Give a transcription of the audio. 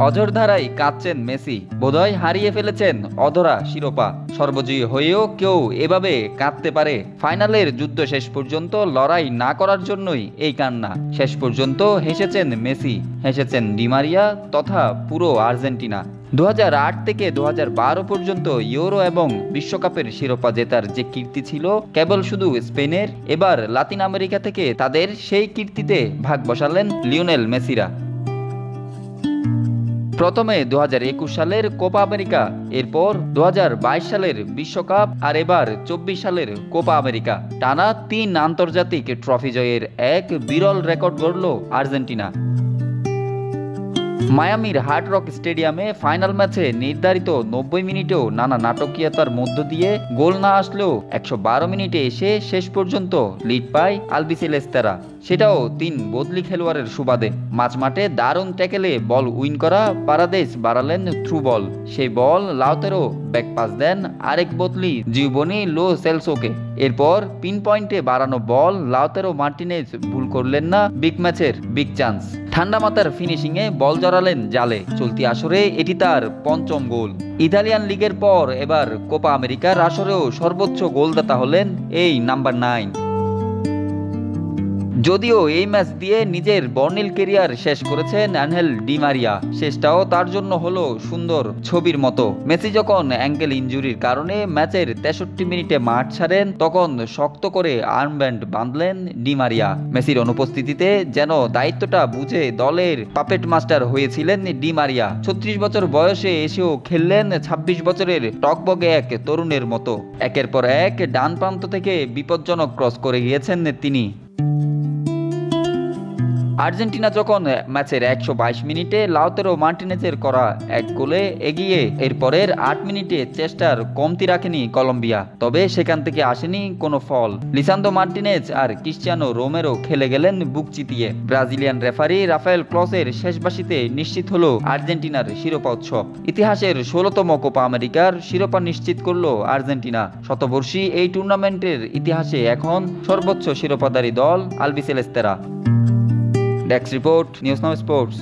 অঝোরধারায় কাঁদছেন মেসি, বোধহয় হারিয়ে ফেলেছেন অধরা শিরোপা। সর্বজয়ী হয়েও কেউ এভাবে কাঁদতে পারে? ফাইনালের যুদ্ধ শেষ পর্যন্ত লড়াই না করার জন্যই এই কান্না। শেষ পর্যন্ত হেসেছেন মেসি, হেসেছেন ডি মারিয়া তথা পুরো আর্জেন্টিনা। 2008 থেকে 2012 পর্যন্ত ইউরো এবং বিশ্বকাপের শিরোপা জেতার যে কীর্তি ছিল কেবল শুধু স্পেনের, এবার লাতিন আমেরিকা থেকে তাদের সেই কীর্তিতে ভাগ বসালেন লিওনেল মেসিরা। প্রথমে 2021 সালের কোপা আমেরিকা, এরপর 2022 সালের বিশ্বকাপ, আর এবার 24 সালের কোপা আমেরিকা। টানা 3 আন্তর্জাতিক ট্রফি জয়ের এক বিরল রেকর্ড গড়ল আর্জেন্টিনা। মায়ামির হার্ড রক স্টেডিয়ামে ফাইনাল ম্যাচে নির্ধারিত 90 মিনিটেও নানা নাটকীয়তার মধ্য দিয়ে গোল না আসলেও 112 মিনিটে এসে শেষ পর্যন্ত লিড পায় আলবিসেলেস্তেরা, সেটাও 3 বদলি খেলোয়াড়ের সুবাদে। মাঝমাঠে দারুণ ট্যাকেলে বল উইন করা পারাদেস বাড়ালেন থ্রু বল, সেই বল লাউতেরো ব্যাক পাস দেন আরেক বদলি জিওভনি লো সেলসোকে। এরপর পিন পয়েন্টে বাড়ানো বল লাউতেরো মার্টিনেজ ভুল করলেন না বিগ ম্যাচের বিগ চান্স। ঠান্ডা মাথার ফিনিশিংয়ে বল জড়ালেন জালে। চলতি আসরে এটি তার 5ম গোল। ইতালিয়ান লিগের পর এবার কোপা আমেরিকার আসরেও সর্বোচ্চ গোলদাতা হলেন এই নাম্বার 9। যদিও এই ম্যাচ দিয়ে নিজের বর্ণিল কেরিয়ার শেষ করেছেন আনহেল ডি মারিয়া, শেষটাও তার জন্য হলো সুন্দর ছবির মতো। মেসি যখন অ্যাঙ্কেল ইনজুরির কারণে ম্যাচের 63 মিনিটে মাঠ ছাড়েন, তখন শক্ত করে আর্মব্যান্ড বাঁধলেন ডি মারিয়া। মেসির অনুপস্থিতিতে যেন দায়িত্বটা বুঝে দলের পাপেট মাস্টার হয়েছিলেন ডি মারিয়া। 36 বছর বয়সে এসেও খেললেন 26 বছরের টকবগে এক তরুণের মতো। একের পর এক ডান প্রান্ত থেকে বিপজ্জনক ক্রস করে গিয়েছেন তিনি। আর্জেন্টিনা যখন ম্যাচের 122 মিনিটে লাউতেরো মার্টিনেজের করা এক গোলে এগিয়ে, এরপরের 8 মিনিটে চেষ্টার কমতি রাখেনি কলম্বিয়া, তবে সেখান থেকে আসেনি কোনো ফল। লিসান্দ্রো মার্টিনেজ আর ক্রিশ্চিয়ানো রোমেরো খেলে গেলেন বুক চিতিয়ে। ব্রাজিলিয়ান রেফারি রাফায়েল ক্লসের শেষ বাঁশিতে নিশ্চিত হলো আর্জেন্টিনার শিরোপা উৎসব। ইতিহাসের 16তম কোপা আমেরিকার শিরোপা নিশ্চিত করল আর্জেন্টিনা। শতবর্ষী এই টুর্নামেন্টের ইতিহাসে এখন সর্বোচ্চ শিরোপাধারী দল আলবিসেলেস্তেরা। Desk report, news now sports.